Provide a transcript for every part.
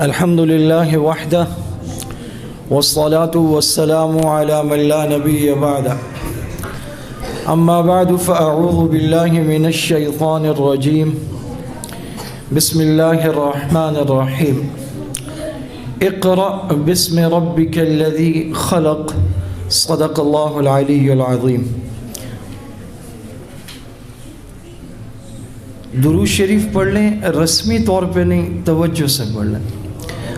الحمد لله وحده والصلاة والسلام على من لا نبي بعده أما بعد فأعوذ بالله من الشيطان الرجيم بسم الله الرحمن الرحيم اقرأ باسم ربك الذي خلق صدق الله العلي العظيم۔ درود شریف پڑھ لیں، رسمی طور پہ نہیں، توجہ سے پڑھ لیں۔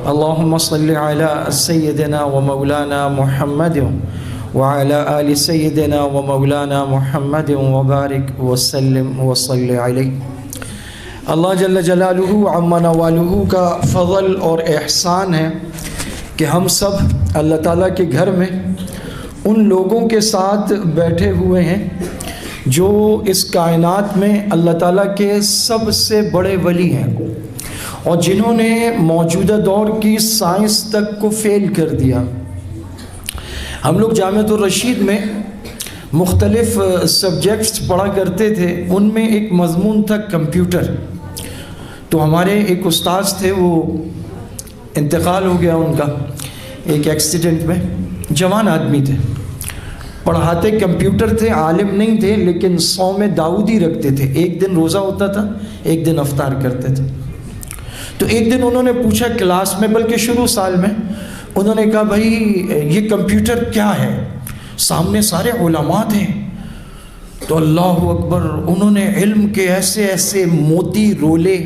اللہم صلی علی سیدنا و مولانا محمد وعلی آل سیدنا و مولانا محمد وبارک وسلم وصلی علیہ۔ اللہ جل جلالہ عما نوالہ کا فضل اور احسان ہے کہ ہم سب اللہ تعالیٰ کے گھر میں ان لوگوں کے ساتھ بیٹھے ہوئے ہیں جو اس کائنات میں اللہ تعالیٰ کے سب سے بڑے ولی ہیں اور جنہوں نے موجودہ دور کی سائنس تک کو فیل کر دیا۔ ہم لوگ جامعۃ الرشید میں مختلف سبجیکٹس پڑھا کرتے تھے، ان میں ایک مضمون تھا کمپیوٹر۔ تو ہمارے ایک استاذ تھے، وہ انتقال ہو گیا ان کا ایک ایکسیڈنٹ میں، جوان آدمی تھے، پڑھاتے کمپیوٹر تھے، عالم نہیں تھے، لیکن صوم داؤدی رکھتے تھے، ایک دن روزہ ہوتا تھا، ایک دن افطار کرتے تھے۔ تو ایک دن انہوں نے پوچھا کلاس میں، بلکہ شروع سال میں، انہوں نے کہا بھائی یہ کمپیوٹر کیا ہے؟ سامنے سارے علماء تھے۔ تو اللہ اکبر، انہوں نے علم کے ایسے ایسے موتی رولے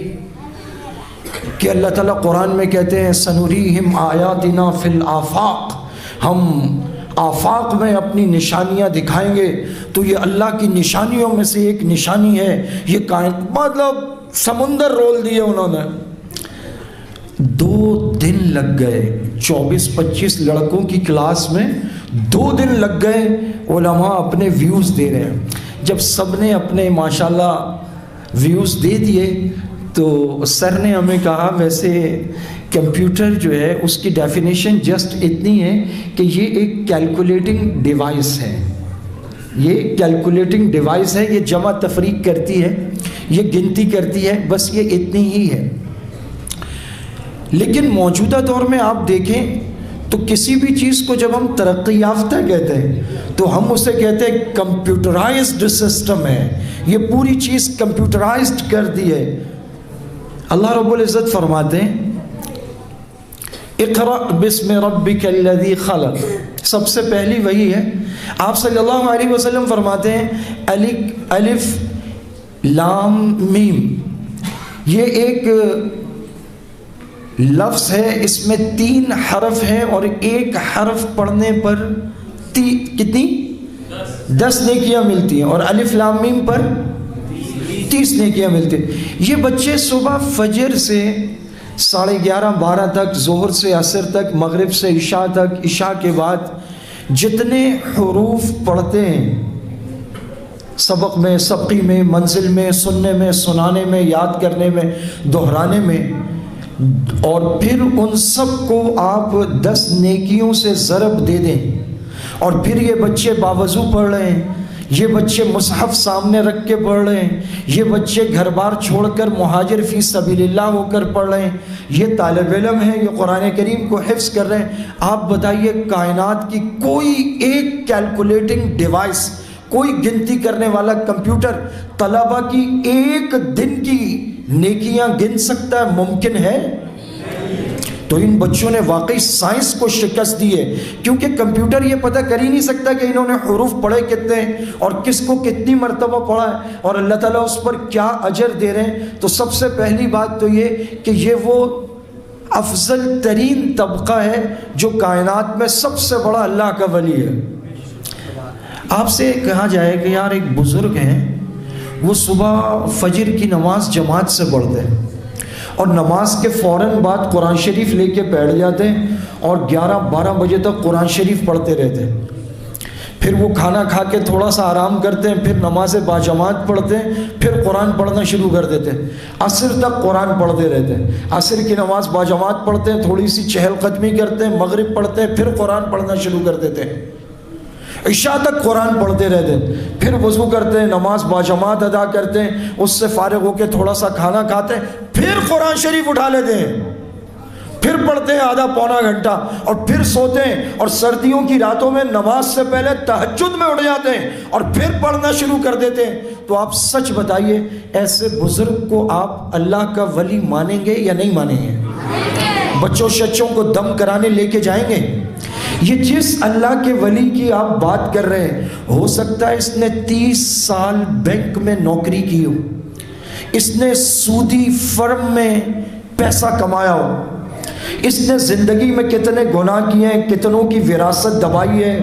کہ اللہ تعالیٰ قرآن میں کہتے ہیں سنوریہم آیاتنا فی الآفاق، ہم آفاق میں اپنی نشانیاں دکھائیں گے۔ تو یہ اللہ کی نشانیوں میں سے ایک نشانی ہے یہ مطلب سمندر رول دیے انہوں نے۔ 2 دن لگ گئے، 24-25 لڑکوں کی کلاس میں 2 دن لگ گئے، علماء اپنے ویوز دے رہے ہیں۔ جب سب نے اپنے ماشاءاللہ ویوز دے دیے تو سر نے ہمیں کہا ویسے کمپیوٹر جو ہے اس کی ڈیفینیشن جسٹ اتنی ہے کہ یہ ایک کیلکولیٹنگ ڈیوائس ہے، یہ کیلکولیٹنگ ڈیوائس ہے، یہ جمع تفریق کرتی ہے، یہ گنتی کرتی ہے، بس یہ اتنی ہی ہے۔ لیکن موجودہ دور میں آپ دیکھیں تو کسی بھی چیز کو جب ہم ترقی یافتہ کہتے ہیں تو ہم اسے کہتے ہیں کمپیوٹرائزڈ سسٹم ہے، یہ پوری چیز کمپیوٹرائزڈ کر دی ہے۔ اللہ رب العزت فرماتے ہیں اقرأ باسم ربک الذی خلق، سب سے پہلی وہی ہے۔ آپ صلی اللہ علیہ وسلم فرماتے ہیں الف لام میم، یہ ایک لفظ ہے، اس میں 3 حرف ہیں اور ایک حرف پڑھنے پر کتنی 10 نیکیاں ملتی ہیں، اور الف لام میم پر 30 نیکیاں ملتی ہیں۔ یہ بچے صبح فجر سے 11:30-12 تک، ظہر سے عصر تک، مغرب سے عشاء تک، عشاء کے بعد جتنے حروف پڑھتے ہیں سبق میں، سبقی میں، منزل میں، سننے میں، سنانے میں، یاد کرنے میں، دہرانے میں، اور پھر ان سب کو آپ 10 نیکیوں سے ضرب دے دیں، اور پھر یہ بچے باوضو پڑھ رہے ہیں، یہ بچے مصحف سامنے رکھ کے پڑھ رہے ہیں، یہ بچے گھر بار چھوڑ کر مہاجر فی سبیل اللہ ہو کر پڑھ رہے ہیں، یہ طالب علم ہیں، یہ قرآن کریم کو حفظ کر رہے ہیں۔ آپ بتائیے کائنات کی کوئی ایک کیلکولیٹنگ ڈیوائس، کوئی گنتی کرنے والا کمپیوٹر طلبہ کی ایک دن کی نیکیاں گن سکتا ہے؟ ممکن ہے؟ تو ان بچوں نے واقعی سائنس کو شکست دی ہے، کیونکہ کمپیوٹر یہ پتہ کر ہی نہیں سکتا کہ انہوں نے حروف پڑھے کتنے اور کس کو کتنی مرتبہ پڑھا ہے اور اللہ تعالیٰ اس پر کیا اجر دے رہے ہیں۔ تو سب سے پہلی بات تو یہ کہ یہ وہ افضل ترین طبقہ ہے جو کائنات میں سب سے بڑا اللہ کا ولی ہے۔ آپ سے کہا جائے کہ یار ایک بزرگ ہیں، وہ صبح فجر کی نماز جماعت سے پڑھتے ہیں اور نماز کے فوراً بعد قرآن شریف لے کے بیٹھ جاتے ہیں اور 11-12 بجے تک قرآن شریف پڑھتے رہتے ہیں۔ پھر وہ کھانا کھا کے تھوڑا سا آرام کرتے ہیں، پھر نماز باجماعت پڑھتے ہیں، پھر قرآن پڑھنا شروع کر دیتے ہیں، عصر تک قرآن پڑھتے رہتے ہیں۔ عصر کی نماز باجماعت پڑھتے ہیں، تھوڑی سی چہل قدمی کرتے ہیں، مغرب پڑھتے ہیں، پھر قرآن پڑھنا شروع کر دیتے ہیں، عشاء تک قرآن پڑھتے رہتے ہیں، پھر وضو کرتے ہیں، نماز باجماعت ادا کرتے ہیں، اس سے فارغ ہو کے تھوڑا سا کھانا کھاتے ہیں، پھر قرآن شریف اٹھا لیتے ہیں، پھر پڑھتے ہیں آدھا پونا گھنٹہ اور پھر سوتے ہیں، اور سردیوں کی راتوں میں نماز سے پہلے تہجد میں اٹھ جاتے ہیں اور پھر پڑھنا شروع کر دیتے ہیں، تو آپ سچ بتائیے ایسے بزرگ کو آپ اللہ کا ولی مانیں گے یا نہیں مانیں گے؟ بچوں شچوں کو دم کرانے لے کے جائیں گے؟ یہ جس اللہ کے ولی کی آپ بات کر رہے ہیں، ہو سکتا ہے اس نے 30 سال بینک میں نوکری کی ہو، اس نے سودی فرم میں پیسہ کمایا ہو، اس نے زندگی میں کتنے گناہ کیے ہیں، کتنوں کی وراثت دبائی ہے،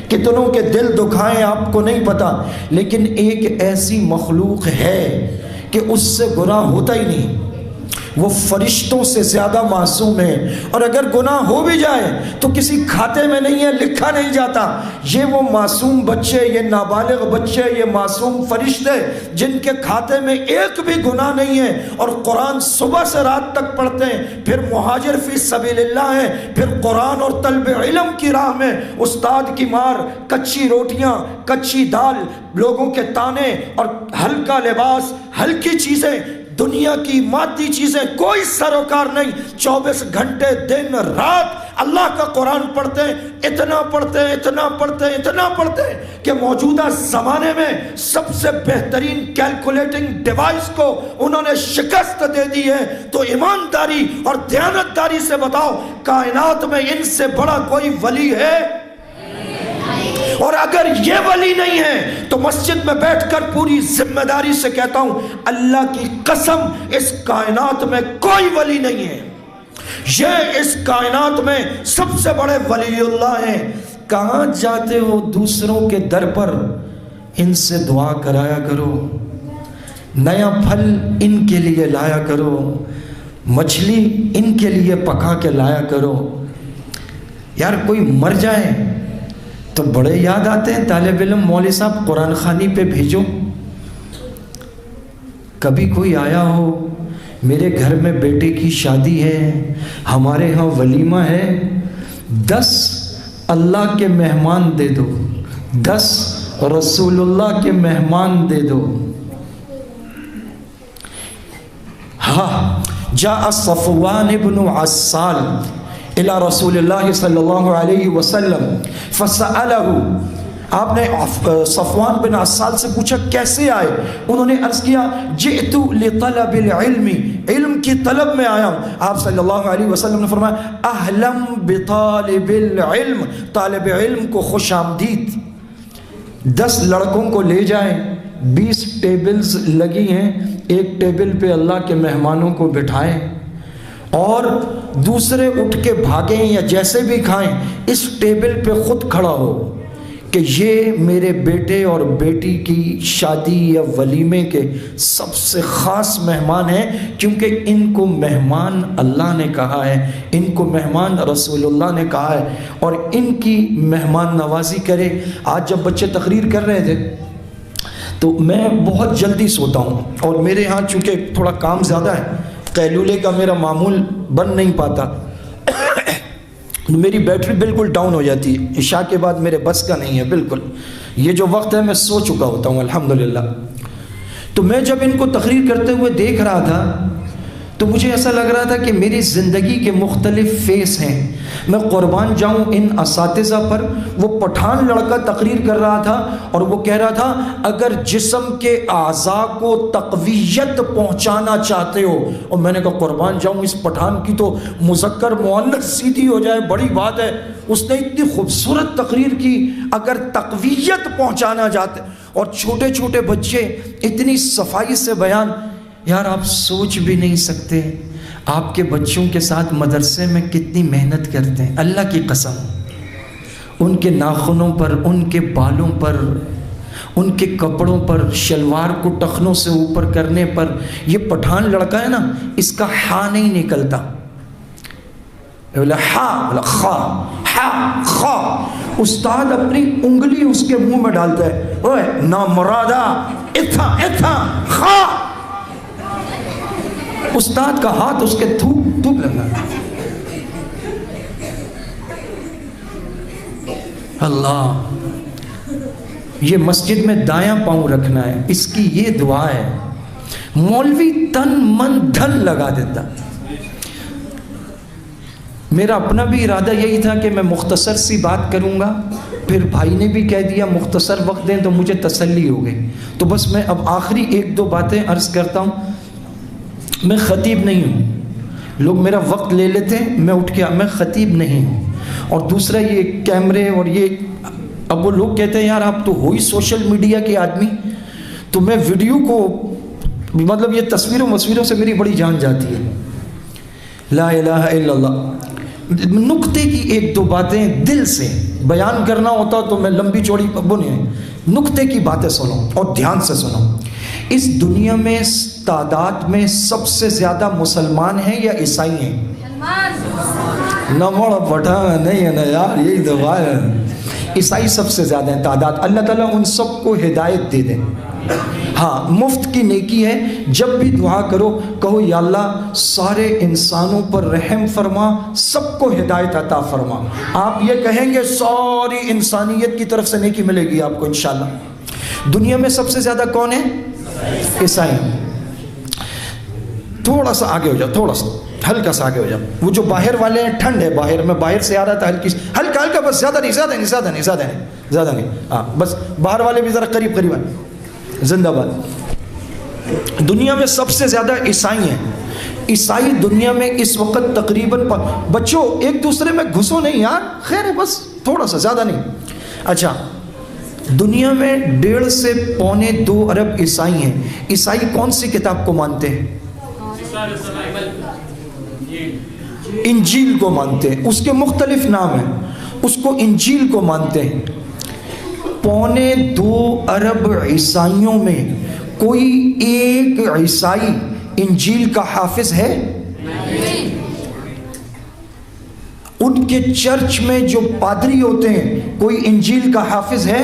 کتنوں کے دل دکھائے آپ کو نہیں پتا، لیکن ایک ایسی مخلوق ہے کہ اس سے گناہ ہوتا ہی نہیں، وہ فرشتوں سے زیادہ معصوم ہے، اور اگر گناہ ہو بھی جائے تو کسی کھاتے میں نہیں ہے، لکھا نہیں جاتا۔ یہ وہ معصوم بچے، یہ نابالغ بچے، یہ معصوم فرشتے جن کے کھاتے میں ایک بھی گناہ نہیں ہے، اور قرآن صبح سے رات تک پڑھتے ہیں، پھر مہاجر فی سبیل اللہ ہیں، پھر قرآن اور طلب علم کی راہ میں استاد کی مار، کچی روٹیاں، کچی دال، لوگوں کے تانے اور ہلکا لباس، ہلکی چیزیں، دنیا کی مادی چیزیں کوئی سروکار نہیں، 24 گھنٹے دن رات اللہ کا قرآن پڑھتے ہیں، اتنا پڑھتے ہیں، اتنا پڑھتے ہیں، اتنا پڑھتے ہیں کہ موجودہ زمانے میں سب سے بہترین کیلکولیٹنگ ڈیوائس کو انہوں نے شکست دے دی ہے۔ تو ایمانداری اور دیانتداری سے بتاؤ، کائنات میں ان سے بڑا کوئی ولی ہے؟ اور اگر یہ ولی نہیں ہے تو مسجد میں بیٹھ کر پوری ذمہ داری سے کہتا ہوں، اللہ کی قسم اس کائنات میں کوئی ولی نہیں ہے، یہ اس کائنات میں سب سے بڑے ولی اللہ ہیں۔ کہاں جاتے ہو دوسروں کے در پر، ان سے دعا کرایا کرو، نیا پھل ان کے لیے لایا کرو، مچھلی ان کے لیے پکا کے لایا کرو۔ یار کوئی مر جائے تو بڑے یاد آتے ہیں، طالب علم مولوی صاحب قرآن خوانی پہ بھیجو۔ کبھی کوئی آیا ہو، میرے گھر میں بیٹے کی شادی ہے، ہمارے ہاں ولیمہ ہے، 10 اللہ کے مہمان دے دو، 10 رسول اللہ کے مہمان دے دو۔ ہاں، جاء صفوان بن عسال الى رسول اللہ صلی اللہ علیہ وسلم فسألہ، آپ نے صفوان بن عسال سے پوچھا کیسے آئے؟ انہوں نے عرض کیا جئت لطلب العلم، علم کی طلب میں آیا ہوں۔ آپ صلی اللہ علیہ وسلم نے فرمایا اہلم بطالب العلم، طالب علم کو خوش آمدید۔ 10 لڑکوں کو لے جائیں، 20 ٹیبلز لگی ہیں، ایک ٹیبل پہ اللہ کے مہمانوں کو بٹھائیں، اور دوسرے اٹھ کے بھاگیں یا جیسے بھی کھائیں، اس ٹیبل پہ خود کھڑا ہو کہ یہ میرے بیٹے اور بیٹی کی شادی یا ولیمے کے سب سے خاص مہمان ہیں، کیونکہ ان کو مہمان اللہ نے کہا ہے، ان کو مہمان رسول اللہ نے کہا ہے، اور ان کی مہمان نوازی کرے۔ آج جب بچے تقریر کر رہے تھے تو میں بہت جلدی سوتا ہوں، اور میرے ہاں چونکہ تھوڑا کام زیادہ ہے، قیلولے کا میرا معمول بن نہیں پاتا، میری بیٹری بالکل ڈاؤن ہو جاتی ہے، عشاء کے بعد میرے بس کا نہیں ہے بالکل، یہ جو وقت ہے میں سو چکا ہوتا ہوں الحمدللہ۔ تو میں جب ان کو تقریر کرتے ہوئے دیکھ رہا تھا تو مجھے ایسا لگ رہا تھا کہ میری زندگی کے مختلف فیس ہیں، میں قربان جاؤں ان اساتذہ پر۔ وہ پٹھان لڑکا تقریر کر رہا تھا اور وہ کہہ رہا تھا اگر جسم کے اعضاء کو تقویت پہنچانا چاہتے ہو، اور میں نے کہا قربان جاؤں اس پٹھان کی تو مذکر مؤنث سیدھی ہو جائے، بڑی بات ہے، اس نے اتنی خوبصورت تقریر کی، اگر تقویت پہنچانا چاہتے، اور چھوٹے چھوٹے بچے اتنی صفائی سے بیان۔ یار آپ سوچ بھی نہیں سکتے آپ کے بچوں کے ساتھ مدرسے میں کتنی محنت کرتے ہیں، اللہ کی قسم، ان کے ناخنوں پر، ان کے بالوں پر، ان کے کپڑوں پر، شلوار کو ٹخنوں سے اوپر کرنے پر۔ یہ پٹھان لڑکا ہے نا، اس کا ہا نہیں نکلتا، بولا ہا، بولا خا، ہا خا۔ استاد اپنی انگلی اس کے منہ میں ڈالتا ہے، اوے نامرادا، اتھا اتھا خا۔ استاد کا ہاتھ اس کے تھوک تھوک لگا۔ اللہ، یہ مسجد میں دایاں پاؤں رکھنا ہے، اس کی یہ دعا ہے۔ مولوی تن من دھن لگا دیتا، میرا اپنا بھی ارادہ یہی تھا کہ میں مختصر سی بات کروں گا، پھر بھائی نے بھی کہہ دیا مختصر وقت دیں، تو مجھے تسلی ہو گئی. تو بس میں اب آخری 1-2 باتیں عرض کرتا ہوں. میں خطیب نہیں ہوں، لوگ میرا وقت لے لیتے ہیں، میں اٹھ کے میں خطیب نہیں ہوں. اور دوسرا یہ کیمرے اور یہ، اب وہ لوگ کہتے ہیں یار آپ تو ہو ہی سوشل میڈیا کے آدمی، تو میں ویڈیو کو مطلب یہ تصویروں سے میری بڑی جان جاتی ہے. لا الہ الا اللہ. نقطے کی 1-2 باتیں دل سے بیان کرنا ہوتا تو میں لمبی چوڑی نہیں، نقطے کی باتیں سنو اور دھیان سے سنو. اس دنیا میں تعداد میں سب سے زیادہ مسلمان ہیں یا عیسائی ہیں؟ نہ موڑا پٹھا نہیں ہے نا یار، یہی دعا ہے. عیسائی سب سے زیادہ ہیں تعداد. اللہ تعالیٰ ان سب کو ہدایت دے دیں. ہاں مفت کی نیکی ہے، جب بھی دعا کرو کہو یا اللہ سارے انسانوں پر رحم فرما، سب کو ہدایت عطا فرما. آپ یہ کہیں گے ساری انسانیت کی طرف سے نیکی ملے گی آپ کو انشاءاللہ. دنیا میں سب سے زیادہ کون ہے؟ عیسائی. تھوڑا سا آگے ہو جاؤ، تھوڑا سا ہلکا سا آگے ہو جاؤ. وہ جو باہر والے ہیں، ٹھنڈ ہے باہر، میں باہر سے آ رہا تھا، ہلکا بس، زیادہ نہیں. ہاں بس باہر والے بھی ذرا قریب آئے. زندہ باد. دنیا میں سب سے زیادہ عیسائی ہیں. عیسائی دنیا میں اس وقت تقریباً، بچوں ایک دوسرے میں گھسو نہیں یار، خیر ہے بس تھوڑا سا، زیادہ نہیں. اچھا، دنیا میں 1.5 سے 2.25 ارب عیسائی ہیں. عیسائی کون سی کتاب کو مانتے ہیں؟ انجیل کو مانتے ہیں. اس کے مختلف نام ہیں. اس کو انجیل کو مانتے ہیں. 2.25 ارب عیسائیوں میں کوئی ایک عیسائی انجیل کا حافظ ہے؟ ان کے چرچ میں جو پادری ہوتے ہیں کوئی انجیل کا حافظ ہے؟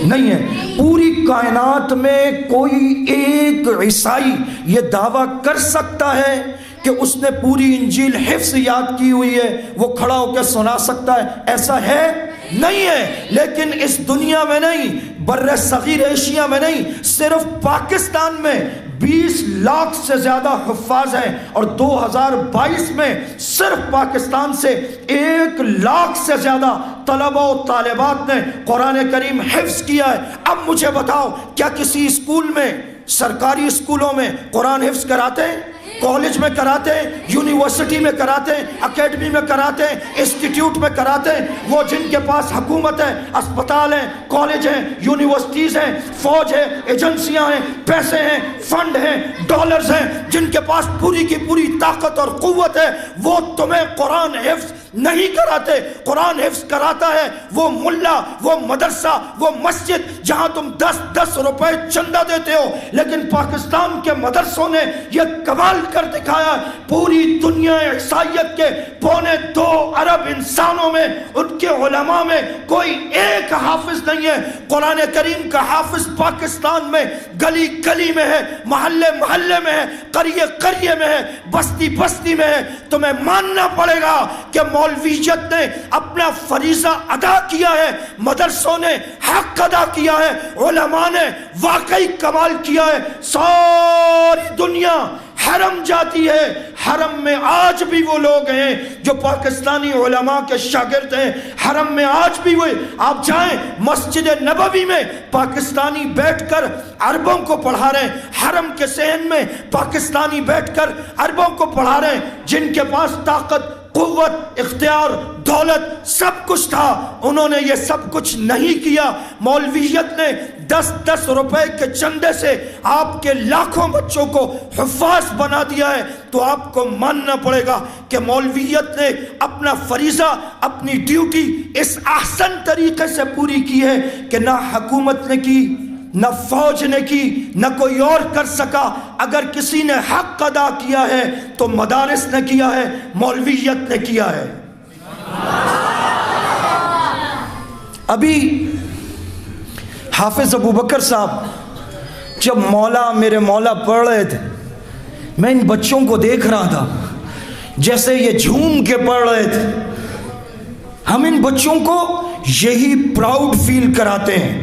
نہیں ہے. پوری کائنات میں کوئی ایک عیسائی یہ دعویٰ کر سکتا ہے کہ اس نے پوری انجیل حفظ یاد کی ہوئی ہے، وہ کھڑا ہو کے سنا سکتا ہے؟ ایسا ہے؟ نہیں ہے. لیکن اس دنیا میں نہیں، بر صغیر ایشیا میں نہیں، صرف پاکستان میں 20 لاکھ سے زیادہ حفاظ ہیں، اور 2022 میں صرف پاکستان سے 1 لاکھ سے زیادہ طلبہ و طالبات نے قرآن کریم حفظ کیا ہے. اب مجھے بتاؤ، کیا کسی اسکول میں، سرکاری اسکولوں میں قرآن حفظ کراتے ہیں؟ کالج میں کراتے ہیں، یونیورسٹی میں کراتے ہیں، اکیڈمی میں کراتے ہیں، انسٹیٹیوٹ میں کراتے ہیں. وہ جن کے پاس حکومت ہے، اسپتال ہیں، کالج ہیں، یونیورسٹیز ہیں، فوج ہے، ایجنسیاں ہیں، پیسے ہیں، فنڈ ہیں، ڈالرز ہیں، جن کے پاس پوری کی پوری طاقت اور قوت ہے، وہ تمہیں قرآن حفظ نہیں کراتے. قرآن حفظ کراتا ہے وہ ملا، وہ مدرسہ، وہ مسجد جہاں تم 10 روپے چندہ دیتے ہو. لیکن پاکستان کے مدرسوں نے یہ کمال کر دکھایا، پوری دنیا عیسائیت کے 2.25 ارب انسانوں میں، ان کے علماء میں کوئی ایک حافظ نہیں ہے. قرآن کریم کا حافظ پاکستان میں گلی گلی میں ہے، محلے محلے میں ہے، قریے قریے میں ہے، بستی بستی میں ہے. تمہیں ماننا پڑے گا کہ مولویت نے اپنا فریضہ ادا کیا ہے، مدرسوں نے حق ادا کیا ہے، علماء نے واقعی کمال کیا ہے. ساری دنیا حرم جاتی ہے. حرم میں آج بھی وہ لوگ ہیں جو پاکستانی علماء کے شاگرد ہیں. حرم میں آج بھی وہ، آپ جائیں مسجد نبوی میں پاکستانی بیٹھ کر عربوں کو پڑھا رہے ہیں. حرم کے صحن میں پاکستانی بیٹھ کر عربوں کو پڑھا رہے ہیں. جن کے پاس طاقت، قوت، اختیار، دولت سب کچھ تھا، انہوں نے یہ سب کچھ نہیں کیا. مولویت نے 10 روپے کے چندے سے آپ کے لاکھوں بچوں کو حفاظ بنا دیا ہے. تو آپ کو ماننا پڑے گا کہ مولویت نے اپنا فریضہ، اپنی ڈیوٹی اس احسن طریقے سے پوری کی ہے کہ نہ حکومت نے کی، نہ فوج نے کی، نہ کوئی اور کر سکا. اگر کسی نے حق ادا کیا ہے تو مدارس نے کیا ہے، مولویت نے کیا ہے. ابھی حافظ ابوبکر صاحب جب میرے مولا پڑھ رہے تھے، میں ان بچوں کو دیکھ رہا تھا جیسے یہ جھوم کے پڑھ رہے تھے. ہم ان بچوں کو یہی پراؤڈ فیل کراتے ہیں.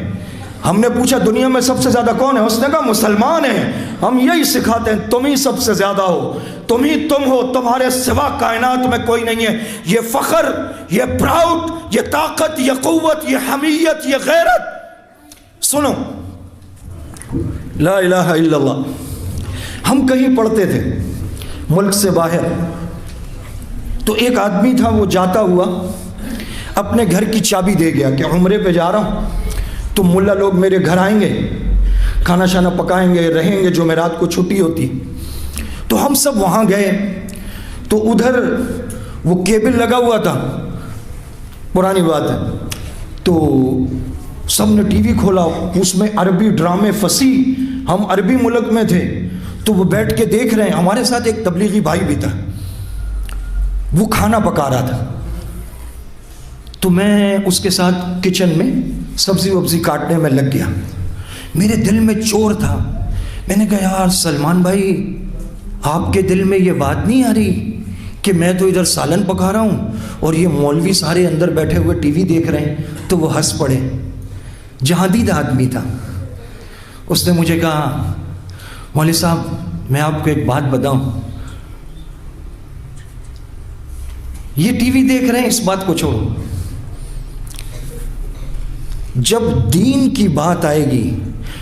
ہم نے پوچھا دنیا میں سب سے زیادہ کون ہے؟ اس نے کہا مسلمان ہیں. ہم یہی سکھاتے ہیں تم ہی سب سے زیادہ ہو, تم ہی تم ہو, تمہارے سوا کائنات میں کوئی نہیں ہے. یہ فخر, یہ پراؤڈ, یہ طاقت, یہ قوت, یہ حمیت, یہ غیرت. سنو, لا الہ الا اللہ. ہم کہیں پڑھتے تھے ملک سے باہر, تو ایک آدمی تھا, وہ جاتا ہوا اپنے گھر کی چابی دے گیا کہ عمرے پہ جا رہا ہوں, تو ملا لوگ میرے گھر آئیں گے, کھانا شانا پکائیں گے, رہیں گے, جمعرات کو چھٹی ہوتی. تو ہم سب وہاں گئے, تو ادھر وہ کیبل لگا ہوا تھا, پرانی بات ہے, تو سب نے ٹی وی کھولا, اس میں عربی ڈرامے فصیح, ہم عربی ملک میں تھے, تو وہ بیٹھ کے دیکھ رہے ہیں. ہمارے ساتھ ایک تبلیغی بھائی بھی تھا, وہ کھانا پکا رہا تھا, تو میں اس کے ساتھ کچن میں سبزی وبزی کاٹنے میں لگ گیا. میرے دل میں چور تھا, میں نے کہا یار سلمان بھائی, آپ کے دل میں یہ بات نہیں آ رہی کہ میں تو ادھر سالن پکا رہا ہوں اور یہ مولوی سارے اندر بیٹھے ہوئے ٹی وی دیکھ رہے ہیں. تو وہ ہنس پڑے, جہادید آدمی تھا. اس نے مجھے کہا مولوی صاحب میں آپ کو ایک بات بتاؤں, یہ ٹی وی دیکھ رہے ہیں, اس بات کو چھوڑو, جب دین کی بات آئے گی,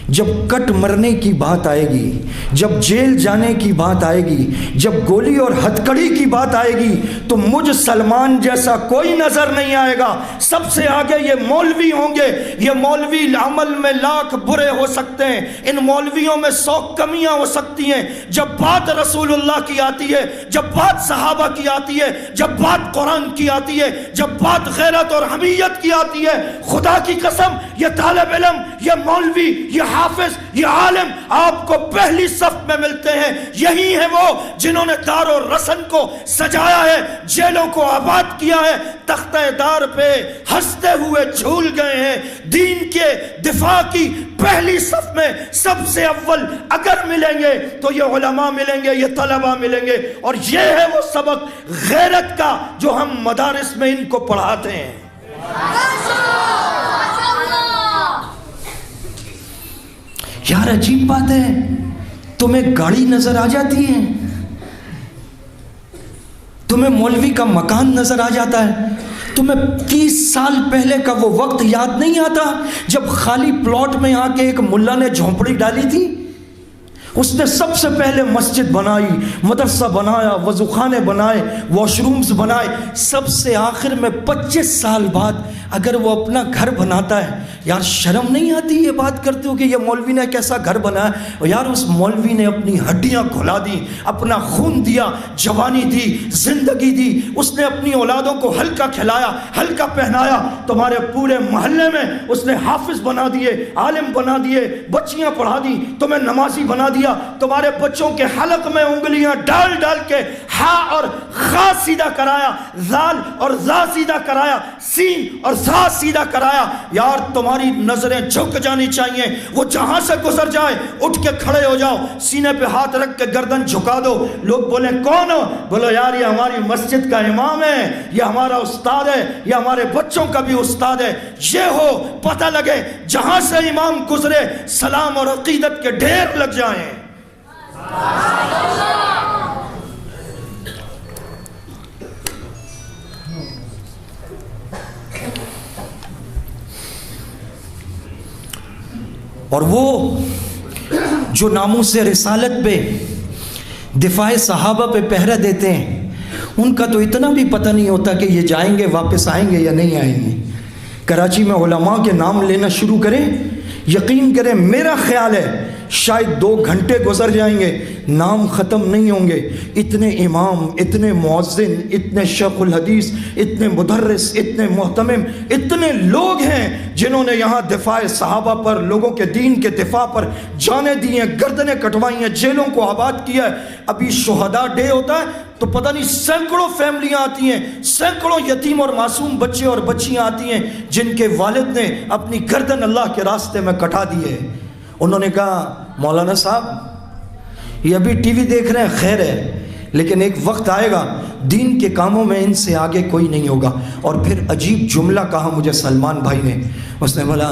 جب کٹ مرنے کی بات آئے گی, جب جیل جانے کی بات آئے گی, جب گولی اور ہتھکڑی کی بات آئے گی, تو مجھ سلمان جیسا کوئی نظر نہیں آئے گا. سب سے آگے یہ مولوی ہوں گے. یہ مولوی عمل میں لاکھ برے ہو سکتے ہیں, ان مولویوں میں 100 کمیاں ہو سکتی ہیں. جب بات رسول اللہ کی آتی ہے, جب بات صحابہ کی آتی ہے, جب بات قرآن کی آتی ہے, جب بات غیرت اور حمیت کی آتی ہے, خدا کی قسم یہ طالب علم, یہ مولوی, یہ حافظ, یہ عالم آپ کو پہلی صف میں ملتے ہیں. یہی ہیں وہ جنہوں نے دار و رسن کو سجایا ہے, جیلوں کو آباد کیا ہے, تختہ دار پہ ہنستے ہوئے جھول گئے ہیں. دین کے دفاع کی پہلی صف میں سب سے اول اگر ملیں گے تو یہ علماء ملیں گے, یہ طلباء ملیں گے. اور یہ ہے وہ سبق غیرت کا جو ہم مدارس میں ان کو پڑھاتے ہیں. یار عجیب بات ہے, تمہیں گاڑی نظر آ جاتی ہے, تمہیں مولوی کا مکان نظر آ جاتا ہے, تمہیں 30 سال پہلے کا وہ وقت یاد نہیں آتا جب خالی پلاٹ میں آ کے ایک ملا نے جھونپڑی ڈالی تھی. اس نے سب سے پہلے مسجد بنائی, مدرسہ بنایا, وضو خانے بنائے, واش رومز بنائے. سب سے آخر میں 25 سال بعد اگر وہ اپنا گھر بناتا ہے, یار شرم نہیں آتی یہ بات کرتے ہو کہ یہ مولوی نے کیسا گھر بنایا؟ اور یار اس مولوی نے اپنی ہڈیاں کھلا دی, اپنا خون دیا, جوانی دی, زندگی دی. اس نے اپنی اولادوں کو ہلکا کھلایا, ہلکا پہنایا. تمہارے پورے محلے میں اس نے حافظ بنا دیے, عالم بنا دیے, بچیاں پڑھا دی, تمہیں نمازی بنا دیا. تمہارے بچوں کے حلق میں انگلیاں ڈال ڈال کے ہا اور خا سیدھا کرایا, زال اور زا سیدھا کرایا, سین اور زا سیدھا کرایا. یار تمہاری نظریں جھک جانی چاہیے. وہ جہاں سے گزر جائے اٹھ کے کھڑے ہو جاؤ, سینے پہ ہاتھ رکھ کے گردن جھکا دو. لوگ بولیں کون ہو؟ بولو یار یہ ہماری مسجد کا امام ہے, یہ ہمارا استاد ہے, یہ ہمارے بچوں کا بھی استاد ہے. یہ ہو پتہ لگے, جہاں سے امام گزرے سلام اور عقیدت کے ڈھیر لگ جائیں. اور وہ جو ناموس رسالت پہ, دفاع صحابہ پہ پہرا دیتے ہیں, ان کا تو اتنا بھی پتہ نہیں ہوتا کہ یہ جائیں گے واپس آئیں گے یا نہیں آئیں گے. کراچی میں علماء کے نام لینا شروع کریں, یقین کریں میرا خیال ہے شاید 2 گھنٹے گزر جائیں گے, نام ختم نہیں ہوں گے. اتنے امام, اتنے مؤذن, اتنے شیخ الحدیث, اتنے مدرس, اتنے محتمم, اتنے لوگ ہیں جنہوں نے یہاں دفاع صحابہ پر, لوگوں کے دین کے دفاع پر جانیں دی ہیں, گردنیں کٹوائی ہیں, جیلوں کو آباد کیا ہے. ابھی شہداء ڈے ہوتا ہے تو پتہ نہیں سینکڑوں فیملیاں آتی ہیں, سینکڑوں یتیم اور معصوم بچے اور بچیاں آتی ہیں جن کے والد نے اپنی گردن اللہ کے راستے میں کٹا دی ہے. انہوں نے کہا مولانا صاحب یہ ابھی ٹی وی دیکھ رہے ہیں, خیر ہے, لیکن ایک وقت آئے گا دین کے کاموں میں ان سے آگے کوئی نہیں ہوگا. اور پھر عجیب جملہ کہا مجھے سلمان بھائی نے, اس نے بولا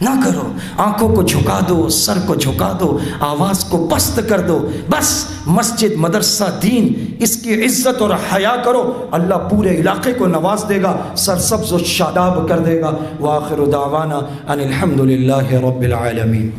نہ کرو. آنکھوں کو جھکا دو, سر کو جھکا دو, آواز کو پست کر دو. بس مسجد, مدرسہ, دین, اس کی عزت اور حیا کرو. اللہ پورے علاقے کو نواز دے گا, سرسبز و شاداب کر دے گا. وآخر دعوانا ان الحمد للہ رب العالمین.